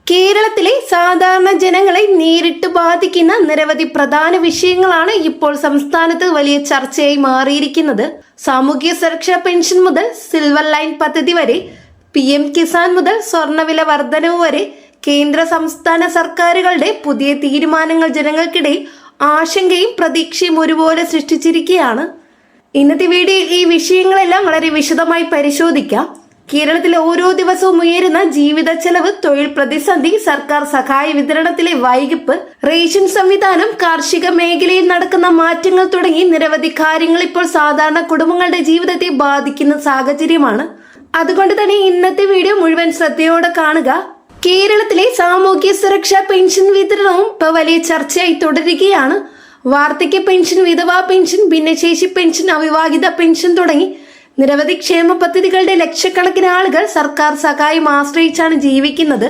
കേരളത്തിലെ സാധാരണ ജനങ്ങളെ നേരിട്ട് ബാധിക്കുന്ന നിരവധി പ്രധാന വിഷയങ്ങളാണ് ഇപ്പോൾ സംസ്ഥാനത്ത് വലിയ ചർച്ചയായി മാറിയിരിക്കുന്നത്. സാമൂഹ്യ സുരക്ഷാ പെൻഷൻ മുതൽ സിൽവർ ലൈൻ പദ്ധതി വരെ, PM കിസാൻ മുതൽ സ്വർണ്ണവില വർധനവ് വരെ കേന്ദ്ര സംസ്ഥാന സർക്കാരുകളുടെ പുതിയ തീരുമാനങ്ങൾ ജനങ്ങൾക്കിടയിൽ ആശങ്കയും പ്രതീക്ഷയും ഒരുപോലെ സൃഷ്ടിച്ചിരിക്കുകയാണ്. ഇന്നത്തെ വീഡിയോയിൽ ഈ വിഷയങ്ങളെല്ലാം വളരെ വിശദമായി പരിശോധിക്കാം. കേരളത്തിലെ ഓരോ ദിവസവും ഉയരുന്ന ജീവിത ചെലവ്, തൊഴിൽ പ്രതിസന്ധി, സർക്കാർ സഹായ വിതരണത്തിലെ വൈകിപ്പ്, റേഷൻ സംവിധാനം, കാർഷിക മേഖലയിൽ നടക്കുന്ന മാറ്റങ്ങൾ തുടങ്ങി നിരവധി കാര്യങ്ങൾ ഇപ്പോൾ സാധാരണ കുടുംബങ്ങളുടെ ജീവിതത്തെ ബാധിക്കുന്ന സാഹചര്യമാണ്. അതുകൊണ്ട് തന്നെ ഇന്നത്തെ വീഡിയോ മുഴുവൻ ശ്രദ്ധയോടെ കാണുക. കേരളത്തിലെ സാമൂഹ്യ സുരക്ഷാ പെൻഷൻ വിതരണവും ഇപ്പോൾ വലിയ ചർച്ചയായി തുടരുകയാണ്. വാർദ്ധക്യ പെൻഷൻ, വിധവാ പെൻഷൻ, ഭിന്നശേഷി പെൻഷൻ, അവിവാഹിത പെൻഷൻ തുടങ്ങി നിരവധി ക്ഷേമ പദ്ധതികളുടെ ലക്ഷക്കണക്കിന് ആളുകൾ സർക്കാർ സഹായം ആശ്രയിച്ചാണ് ജീവിക്കുന്നത്.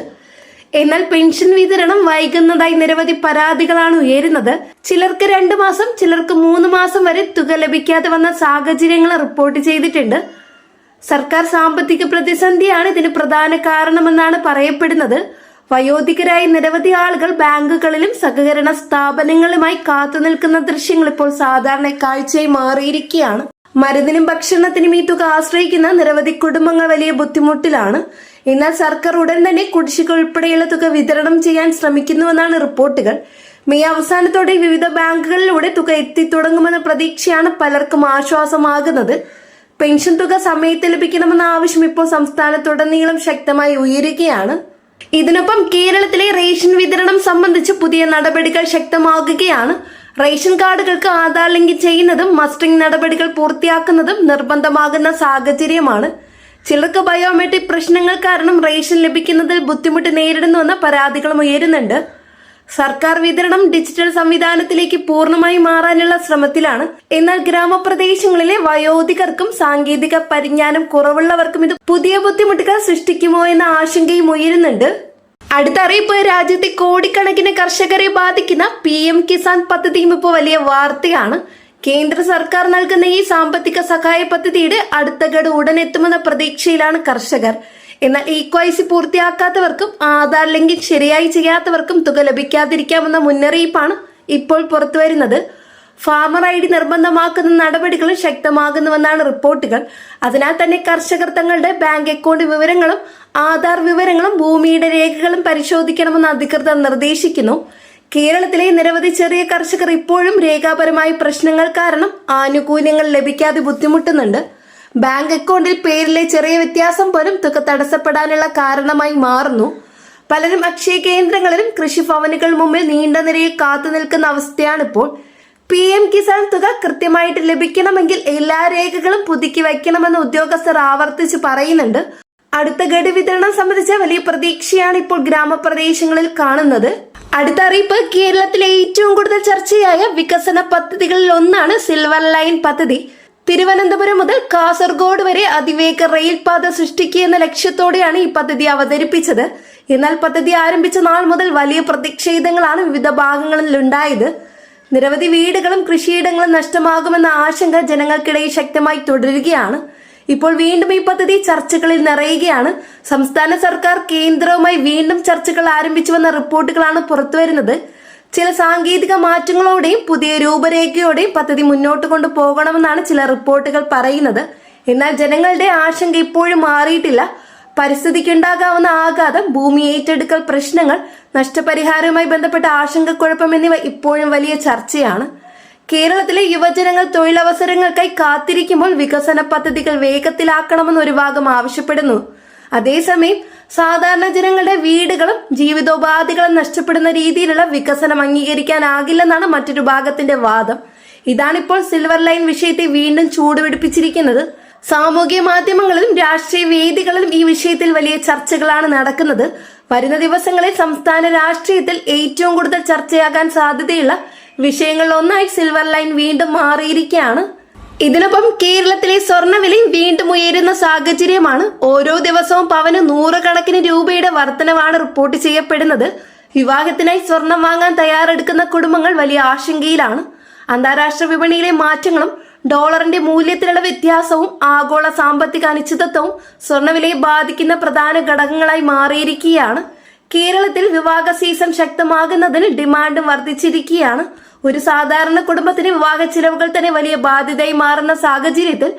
എന്നാൽ പെൻഷൻ വിതരണം വൈകുന്നതായി നിരവധി പരാതികളാണ് ഉയരുന്നത്. ചിലർക്ക് 2 മാസം, ചിലർക്ക് 3 മാസം വരെ തുക ലഭിക്കാതെ വന്ന സാഹചര്യങ്ങൾ റിപ്പോർട്ട് ചെയ്തിട്ടുണ്ട്. സർക്കാർ സാമ്പത്തിക പ്രതിസന്ധിയാണ് ഇതിന് പ്രധാന കാരണമെന്നാണ് പറയപ്പെടുന്നത്. വയോധികരായ നിരവധി ആളുകൾ ബാങ്കുകളിലും സഹകരണ സ്ഥാപനങ്ങളുമായി കാത്തുനിൽക്കുന്ന ദൃശ്യങ്ങൾ ഇപ്പോൾ സാധാരണ കാഴ്ചയായി മാറിയിരിക്കുകയാണ്. മരുന്നിനും ഭക്ഷണത്തിനും ഈ തുക ആശ്രയിക്കുന്ന നിരവധി കുടുംബങ്ങൾ വലിയ ബുദ്ധിമുട്ടിലാണ്. എന്നാൽ സർക്കാർ ഉടൻ തന്നെ കുടിശ്ശിക ഉൾപ്പെടെയുള്ള തുക വിതരണം ചെയ്യാൻ ശ്രമിക്കുന്നുവെന്നാണ് റിപ്പോർട്ടുകൾ. മെയ് അവസാനത്തോടെ വിവിധ ബാങ്കുകളിലൂടെ തുക എത്തിത്തുടങ്ങുമെന്ന പ്രതീക്ഷയാണ് പലർക്കും ആശ്വാസമാകുന്നത്. പെൻഷൻ തുക സമയത്ത് ലഭിക്കണമെന്ന ആവശ്യം ഇപ്പോൾ സംസ്ഥാനത്തുടനീളം ശക്തമായി ഉയരുകയാണ്. ഇതിനൊപ്പം കേരളത്തിലെ റേഷൻ വിതരണം സംബന്ധിച്ച് പുതിയ നടപടികൾ ശക്തമാകുകയാണ്. റേഷൻ കാർഡുകൾക്ക് ആധാർ ലിങ്ക് ചെയ്യുന്നതും മസ്റ്ററിംഗ് നടപടികൾ പൂർത്തിയാക്കുന്നതും നിർബന്ധമാകുന്ന സാഹചര്യമാണ്. ചിലർക്ക് ബയോമെട്രിക് പ്രശ്നങ്ങൾ കാരണം റേഷൻ ലഭിക്കുന്നതിൽ ബുദ്ധിമുട്ട് നേരിടുന്നുവെന്ന പരാതികളും ഉയരുന്നുണ്ട്. സർക്കാർ വിതരണം ഡിജിറ്റൽ സംവിധാനത്തിലേക്ക് പൂർണ്ണമായി മാറാനുള്ള ശ്രമത്തിലാണ്. എന്നാൽ ഗ്രാമപ്രദേശങ്ങളിലെ വയോധികർക്കും സാങ്കേതിക പരിജ്ഞാനം കുറവുള്ളവർക്കും ഇത് പുതിയ ബുദ്ധിമുട്ടുകൾ സൃഷ്ടിക്കുമോ എന്ന ആശങ്കയും ഉയരുന്നുണ്ട്. അടുത്ത അറിയിപ്പ്, രാജ്യത്തെ കോടിക്കണക്കിന് കർഷകരെ ബാധിക്കുന്ന PM കിസാൻ പദ്ധതിയും ഇപ്പോൾ വലിയ വാർത്തയാണ്. കേന്ദ്ര സർക്കാർ നൽകുന്ന ഈ സാമ്പത്തിക സഹായ പദ്ധതിയുടെ അടുത്ത ഗഡു ഉടൻ എത്തുമെന്ന പ്രതീക്ഷയിലാണ് കർഷകർ. എന്നാൽ KYC പൂർത്തിയാക്കാത്തവർക്കും ആധാർ ലിങ്കിങ് ശരിയായി ചെയ്യാത്തവർക്കും തുക ലഭിക്കാതിരിക്കാമെന്ന മുന്നറിയിപ്പാണ് ഇപ്പോൾ പുറത്തുവരുന്നത്. ഫാമർ ID നിർബന്ധമാക്കുന്ന നടപടികളും ശക്തമാകുന്നുവെന്നാണ് റിപ്പോർട്ടുകൾ. അതിനാൽ തന്നെ കർഷകർ തങ്ങളുടെ ബാങ്ക് അക്കൗണ്ട് വിവരങ്ങളും ആധാർ വിവരങ്ങളും ഭൂമിയുടെ രേഖകളും പരിശോധിക്കണമെന്ന് അധികൃതർ നിർദ്ദേശിക്കുന്നു. കേരളത്തിലെ നിരവധി ചെറിയ കർഷകർ ഇപ്പോഴും രേഖാപരമായ പ്രശ്നങ്ങൾ കാരണം ആനുകൂല്യങ്ങൾ ലഭിക്കാതെ ബുദ്ധിമുട്ടുന്നുണ്ട്. ബാങ്ക് അക്കൗണ്ടിൽ പേരിലെ ചെറിയ വ്യത്യാസം പോലും തുക തടസ്സപ്പെടാനുള്ള കാരണമായി മാറുന്നു. പലരും അക്ഷയ കേന്ദ്രങ്ങളിലും കൃഷിഭവനുകൾ മുമ്പിൽ നീണ്ട നിരയിൽ കാത്തു നിൽക്കുന്ന അവസ്ഥയാണിപ്പോൾ. PM കിസാൻ തുക കൃത്യമായിട്ട് ലഭിക്കണമെങ്കിൽ എല്ലാ രേഖകളും പുതുക്കി വയ്ക്കണമെന്ന് ഉദ്യോഗസ്ഥർ ആവർത്തിച്ച് പറയുന്നുണ്ട്. അടുത്ത ഗഡു വിതരണം സംബന്ധിച്ച വലിയ പ്രതീക്ഷയാണ് ഇപ്പോൾ ഗ്രാമപ്രദേശങ്ങളിൽ കാണുന്നത്. അടുത്ത അറിയിപ്പ്, കേരളത്തിലെ ഏറ്റവും കൂടുതൽ ചർച്ചയായ വികസന പദ്ധതികളിൽ ഒന്നാണ് സിൽവർ ലൈൻ പദ്ധതി. തിരുവനന്തപുരം മുതൽ കാസർഗോഡ് വരെ അതിവേഗ റെയിൽ പാത സൃഷ്ടിക്കുക എന്ന ലക്ഷ്യത്തോടെയാണ് ഈ പദ്ധതി അവതരിപ്പിച്ചത്. എന്നാൽ പദ്ധതി ആരംഭിച്ച നാൾ മുതൽ വലിയ പ്രതിഷേധങ്ങളാണ് വിവിധ ഭാഗങ്ങളിൽ ഉണ്ടായത്. നിരവധി വീടുകളും കൃഷിയിടങ്ങളും നഷ്ടമാകുമെന്ന ആശങ്ക ജനങ്ങൾക്കിടയിൽ ശക്തമായി തുടരുകയാണ്. ഇപ്പോൾ വീണ്ടും ഈ പദ്ധതി ചർച്ചകളിൽ നിറയുകയാണ്. സംസ്ഥാന സർക്കാർ കേന്ദ്രവുമായി വീണ്ടും ചർച്ചകൾ ആരംഭിച്ചുവെന്ന റിപ്പോർട്ടുകളാണ് പുറത്തുവരുന്നത്. ചില സാങ്കേതിക മാറ്റങ്ങളോടെയും പുതിയ രൂപരേഖയോടെയും പദ്ധതി മുന്നോട്ട് കൊണ്ടുപോകണമെന്നാണ് ചില റിപ്പോർട്ടുകൾ പറയുന്നത്. എന്നാൽ ജനങ്ങളുടെ ആശങ്ക ഇപ്പോഴും മാറിയിട്ടില്ല. പരിസ്ഥിതിക്കുണ്ടാകാവുന്ന ആഘാതം, ഭൂമി ഏറ്റെടുക്കൽ പ്രശ്നങ്ങൾ, നഷ്ടപരിഹാരവുമായി ബന്ധപ്പെട്ട ആശങ്കക്കുഴപ്പം എന്നിവ ഇപ്പോഴും വലിയ ചർച്ചയാണ്. കേരളത്തിലെ യുവജനങ്ങൾ തൊഴിലവസരങ്ങൾക്കായി കാത്തിരിക്കുമ്പോൾ വികസന പദ്ധതികൾ വേഗത്തിലാക്കണമെന്ന് ഒരു ഭാഗം ആവശ്യപ്പെടുന്നു. അതേസമയം സാധാരണ ജനങ്ങളുടെ വീടുകളും ജീവിതോപാധികളും നഷ്ടപ്പെടുന്ന രീതിയിലുള്ള വികസനം അംഗീകരിക്കാനാകില്ലെന്നാണ് മറ്റൊരു ഭാഗത്തിന്റെ വാദം. ഇതാണിപ്പോൾ സിൽവർ ലൈൻ വിഷയത്തെ വീണ്ടും ചൂടുപിടിപ്പിച്ചിരിക്കുന്നത്. സാമൂഹ്യ മാധ്യമങ്ങളിലും രാഷ്ട്രീയ വേദികളിലും ഈ വിഷയത്തിൽ വലിയ ചർച്ചകളാണ് നടക്കുന്നത്. വരുന്ന ദിവസങ്ങളിൽ സംസ്ഥാന രാഷ്ട്രീയത്തിൽ ഏറ്റവും കൂടുതൽ ചർച്ചയാകാൻ സാധ്യതയുള്ള വിഷയങ്ങളിൽ ഒന്നായി സിൽവർ ലൈൻ വീണ്ടും മാറിയിരിക്കുകയാണ്. ഇതിനൊപ്പം കേരളത്തിലെ സ്വർണ്ണവിലയും വീണ്ടും ഉയരുന്ന സാഹചര്യമാണ്. ഓരോ ദിവസവും പവന് 100 കണക്കിന് രൂപയുടെ വർധനവാണ് റിപ്പോർട്ട് ചെയ്യപ്പെടുന്നത്. വിവാഹത്തിനായി സ്വർണം വാങ്ങാൻ തയ്യാറെടുക്കുന്ന കുടുംബങ്ങൾ വലിയ ആശങ്കയിലാണ്. അന്താരാഷ്ട്ര വിപണിയിലെ മാറ്റങ്ങളും ഡോളറിന്റെ മൂല്യത്തിലുള്ള വ്യത്യാസവും ആഗോള സാമ്പത്തിക അനിശ്ചിതത്വവും സ്വർണ്ണവിലയെ ബാധിക്കുന്ന പ്രധാന ഘടകങ്ങളായി മാറിയിരിക്കുകയാണ്. കേരളത്തിൽ വിവാഹ സീസൺ ശക്തമാകുന്നതിന് ഡിമാൻഡ് വർദ്ധിച്ചിരിക്കുകയാണ്. ഒരു സാധാരണ കുടുംബത്തിന് വിവാഹ ചിലവുകൾ തന്നെ വലിയ ബാധ്യതയായി മാറുന്ന സാഹചര്യത്തിൽ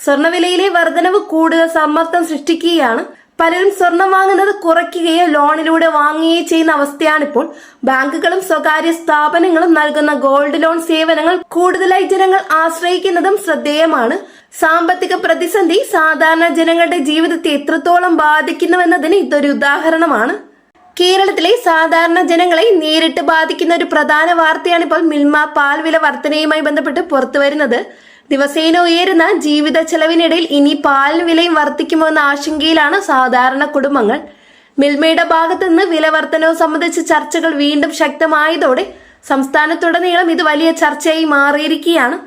സ്വർണ്ണവിലയിലെ വർധനവ് കൂടുതൽ സമ്മർദ്ദം സൃഷ്ടിക്കുകയാണ്. പലരും സ്വർണം വാങ്ങുന്നത് കുറയ്ക്കുകയോ ലോണിലൂടെ വാങ്ങുകയോ ചെയ്യുന്ന അവസ്ഥയാണിപ്പോൾ. ബാങ്കുകളും സ്വകാര്യ സ്ഥാപനങ്ങളും നൽകുന്ന ഗോൾഡ് ലോൺ സേവനങ്ങൾ കൂടുതലായി ജനങ്ങൾ ആശ്രയിക്കുന്നതും ശ്രദ്ധേയമാണ്. സാമ്പത്തിക പ്രതിസന്ധി സാധാരണ ജനങ്ങളുടെ ജീവിതത്തെ എത്രത്തോളം ബാധിക്കുന്നുവെന്നതിന് ഇതൊരു ഉദാഹരണമാണ്. കേരളത്തിലെ സാധാരണ ജനങ്ങളെ നേരിട്ട് ബാധിക്കുന്ന ഒരു പ്രധാന വാർത്തയാണ് ഇപ്പോൾ മിൽമ പാൽ വില വർധനയുമായി ബന്ധപ്പെട്ട് പുറത്തുവരുന്നത്. ദിവസേന ഉയരുന്ന ജീവിത ചെലവിനിടയിൽ ഇനി പാലിന് വിലയും വർദ്ധിക്കുമോ എന്ന ആശങ്കയിലാണ് സാധാരണ കുടുംബങ്ങൾ. മിൽമയുടെ ഭാഗത്തു നിന്ന് വില വർധനവ് സംബന്ധിച്ച ചർച്ചകൾ വീണ്ടും ശക്തമായതോടെ സംസ്ഥാനത്തുടനീളം ഇത് വലിയ ചർച്ചയായി മാറിയിരിക്കുകയാണ്.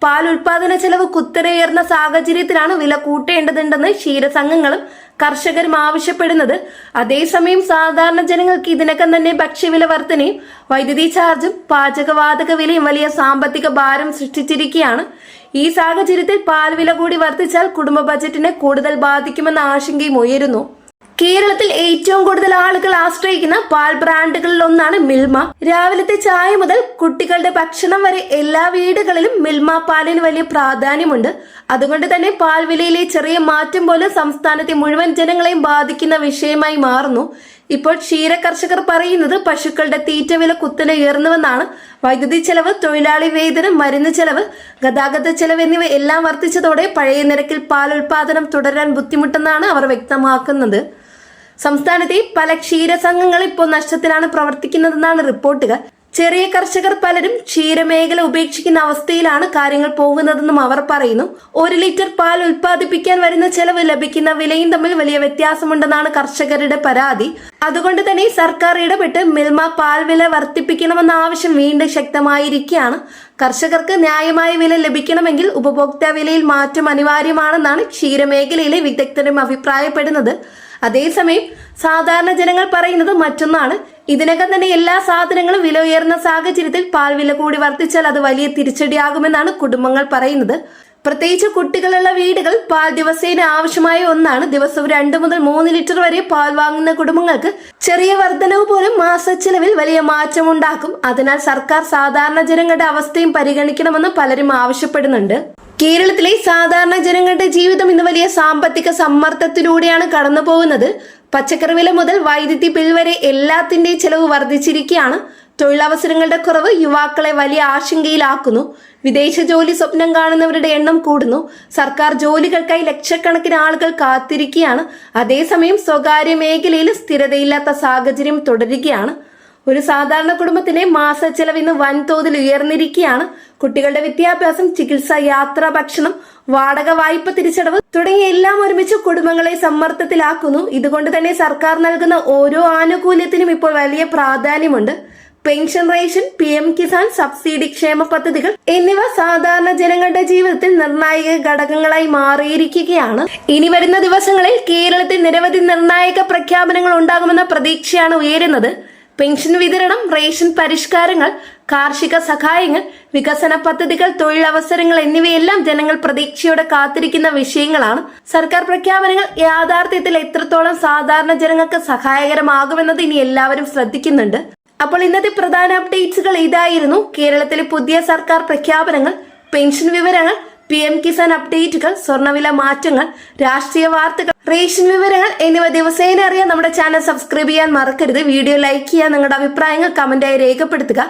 പാൽ ഉൽപാദന ചെലവ് കുത്തനെയുയർന്ന സാഹചര്യത്തിലാണ് വില കൂട്ടേണ്ടതുണ്ടെന്ന് ക്ഷീരസംഘങ്ങളും കർഷകരും ആവശ്യപ്പെടുന്നത്. അതേസമയം സാധാരണ ജനങ്ങൾക്ക് ഇതിനകം തന്നെ ഭക്ഷ്യവില വർധനയും വൈദ്യുതി ചാർജും പാചകവാതക വിലയും വലിയ സാമ്പത്തിക ഭാരം സൃഷ്ടിച്ചിരിക്കുകയാണ്. ഈ സാഹചര്യത്തിൽ പാൽ വില കൂടി വർദ്ധിച്ചാൽ കുടുംബ ബജറ്റിനെ കൂടുതൽ ബാധിക്കുമെന്ന ആശങ്കയും ഉയരുന്നു. കേരളത്തിൽ ഏറ്റവും കൂടുതൽ ആളുകൾ ആശ്രയിക്കുന്ന പാൽ ബ്രാൻഡുകളിൽ ഒന്നാണ് മിൽമ. രാവിലത്തെ ചായ മുതൽ കുട്ടികളുടെ ഭക്ഷണം വരെ എല്ലാ വീടുകളിലും മിൽമ പാലിന് വലിയ പ്രാധാന്യമുണ്ട്. അതുകൊണ്ട് തന്നെ പാൽ വിലയിലെ ചെറിയ മാറ്റം പോലും സംസ്ഥാനത്തെ മുഴുവൻ ജനങ്ങളെയും ബാധിക്കുന്ന വിഷയമായി മാറുന്നു. ഇപ്പോൾ ക്ഷീര കർഷകർ പറയുന്നത് പശുക്കളുടെ തീറ്റ വില കുത്തനെ ഉയർന്നുവെന്നാണ്. വൈദ്യുതി ചെലവ്, തൊഴിലാളി വേതനം, മരുന്ന് ചെലവ്, ഗതാഗത ചെലവ് എന്നിവ എല്ലാം വർദ്ധിച്ചതോടെ പഴയ നിരക്കിൽ പാൽ ഉൽപാദനം തുടരാൻ ബുദ്ധിമുട്ടെന്നാണ് അവർ വ്യക്തമാക്കുന്നത്. സംസ്ഥാനത്തെ പല ക്ഷീരസംഘങ്ങൾ ഇപ്പോൾ നഷ്ടത്തിലാണ് പ്രവർത്തിക്കുന്നതെന്നാണ് റിപ്പോർട്ടുകൾ. ചെറിയ കർഷകർ പലരും ക്ഷീരമേഖല ഉപേക്ഷിക്കുന്ന അവസ്ഥയിലാണ് കാര്യങ്ങൾ പോകുന്നതെന്നും അവർ പറയുന്നു. 1 ലിറ്റർ പാൽ ഉൽപ്പാദിപ്പിക്കാൻ വരുന്ന ചെലവ് ലഭിക്കുന്ന വിലയും തമ്മിൽ വലിയ വ്യത്യാസമുണ്ടെന്നാണ് കർഷകരുടെ പരാതി. അതുകൊണ്ട് തന്നെ സർക്കാർ ഇടപെട്ട് മിൽമ പാൽ വില വർദ്ധിപ്പിക്കണമെന്ന ആവശ്യം വീണ്ടും ശക്തമായിരിക്കുകയാണ്. കർഷകർക്ക് ന്യായമായ വില ലഭിക്കണമെങ്കിൽ ഉപഭോക്തൃ വിലയിൽ മാറ്റം അനിവാര്യമാണെന്നാണ് ക്ഷീരമേഖലയിലെ വിദഗ്ധരും അഭിപ്രായപ്പെടുന്നത്. അതേസമയം സാധാരണ ജനങ്ങൾ പറയുന്നത് മറ്റൊന്നാണ്. ഇതിനകം തന്നെ എല്ലാ സാധനങ്ങളും വില ഉയർന്ന സാഹചര്യത്തിൽ പാൽ വില കൂടി വർദ്ധിച്ചാൽ അത് വലിയ തിരിച്ചടിയാകുമെന്നാണ് കുടുംബങ്ങൾ പറയുന്നത്. പ്രത്യേകിച്ച് കുട്ടികളുള്ള വീടുകൾ പാൽ ദിവസേന ആവശ്യമായ ഒന്നാണ്. ദിവസവും 2 മുതൽ 3 ലിറ്റർ വരെ പാൽ വാങ്ങുന്ന കുടുംബങ്ങൾക്ക് ചെറിയ വർധനവ് പോലും മാസച്ചെലവിൽ വലിയ മാറ്റമുണ്ടാക്കും. അതിനാൽ സർക്കാർ സാധാരണ ജനങ്ങളുടെ അവസ്ഥയും പരിഗണിക്കണമെന്ന് പലരും ആവശ്യപ്പെടുന്നുണ്ട്. കേരളത്തിലെ സാധാരണ ജനങ്ങളുടെ ജീവിതം ഇന്ന് വലിയ സാമ്പത്തിക സമ്മർദ്ദത്തിലൂടെയാണ് കടന്നു പോകുന്നത്. പച്ചക്കറി വില മുതൽ വൈദ്യുതി ബിൽ വരെ എല്ലാത്തിന്റെയും ചെലവ് വർദ്ധിച്ചിരിക്കുകയാണ്. തൊഴിലവസരങ്ങളുടെ കുറവ് യുവാക്കളെ വലിയ ആശങ്കയിലാക്കുന്നു. വിദേശ ജോലി സ്വപ്നം കാണുന്നവരുടെ എണ്ണം കൂടുന്നു. സർക്കാർ ജോലികൾക്കായി ലക്ഷക്കണക്കിന് ആളുകൾ കാത്തിരിക്കുകയാണ്. അതേസമയം സ്വകാര്യ മേഖലയിൽ സ്ഥിരതയില്ലാത്ത സാഹചര്യം തുടരുകയാണ്. ഒരു സാധാരണ കുടുംബത്തിന്റെ മാസ ചെലവ് ഇന്ന് വൻതോതിൽ ഉയർന്നിരിക്കുകയാണ്. കുട്ടികളുടെ വിദ്യാഭ്യാസം, ചികിത്സ, യാത്ര, ഭക്ഷണം, വാടക, വായ്പ തിരിച്ചടവ് തുടങ്ങിയ എല്ലാം ഒരുമിച്ച് കുടുംബങ്ങളെ സമ്മർദ്ദത്തിലാക്കുന്നു. ഇതുകൊണ്ട് തന്നെ സർക്കാർ നൽകുന്ന ഓരോ ആനുകൂല്യത്തിനും ഇപ്പോൾ വലിയ പ്രാധാന്യമുണ്ട്. Pension, ration, PM Kisan, subsidy, ക്ഷേമ പദ്ധതികൾ എന്നിവ സാധാരണ ജനങ്ങളുടെ ജീവിതത്തിൽ നിർണായക ഘടകങ്ങളായി മാറിയിരിക്കുകയാണ്. ഇനി വരുന്ന ദിവസങ്ങളിൽ കേരളത്തിൽ നിരവധി നിർണായക പ്രഖ്യാപനങ്ങൾ ഉണ്ടാകുമെന്ന പ്രതീക്ഷയാണ് ഉയരുന്നത്. പെൻഷൻ വിതരണം, റേഷൻ പരിഷ്കാരങ്ങൾ, കാർഷിക സഹായങ്ങൾ, വികസന പദ്ധതികൾ, തൊഴിലവസരങ്ങൾ എന്നിവയെല്ലാം ജനങ്ങൾ പ്രതീക്ഷയോടെ കാത്തിരിക്കുന്ന വിഷയങ്ങളാണ്. സർക്കാർ പ്രഖ്യാപനങ്ങൾ യാഥാർത്ഥ്യത്തിൽ എത്രത്തോളം സാധാരണ ജനങ്ങൾക്ക് സഹായകരമാകുമെന്നത് ഇനി എല്ലാവരും ശ്രദ്ധിക്കുന്നുണ്ട്. അപ്പോൾ ഇന്നത്തെ പ്രധാന അപ്ഡേറ്റ്സുകൾ ഇതായിരുന്നു. കേരളത്തിലെ പുതിയ സർക്കാർ പ്രഖ്യാപനങ്ങൾ, പെൻഷൻ വിവരങ്ങൾ, PM കിസാൻ അപ്ഡേറ്റുകൾ, സ്വർണ്ണവില മാറ്റങ്ങൾ, രാഷ്ട്രീയ വാർത്തകൾ, റേഷൻ വിവരങ്ങൾ എന്നിവ ദിവസേന അറിയാൻ നമ്മുടെ ചാനൽ സബ്സ്ക്രൈബ് ചെയ്യാൻ മറക്കരുത്. വീഡിയോ ലൈക്ക് ചെയ്യുക, നിങ്ങളുടെ അഭിപ്രായങ്ങൾ കമന്റായി രേഖപ്പെടുത്തുക.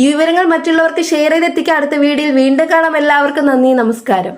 ഈ വിവരങ്ങൾ മറ്റുള്ളവർക്ക് ഷെയർ ചെയ്തെത്തിക്കുക. അടുത്ത വീഡിയോയിൽ വീണ്ടും കാണാം. എല്ലാവർക്കും നന്ദി, നമസ്കാരം.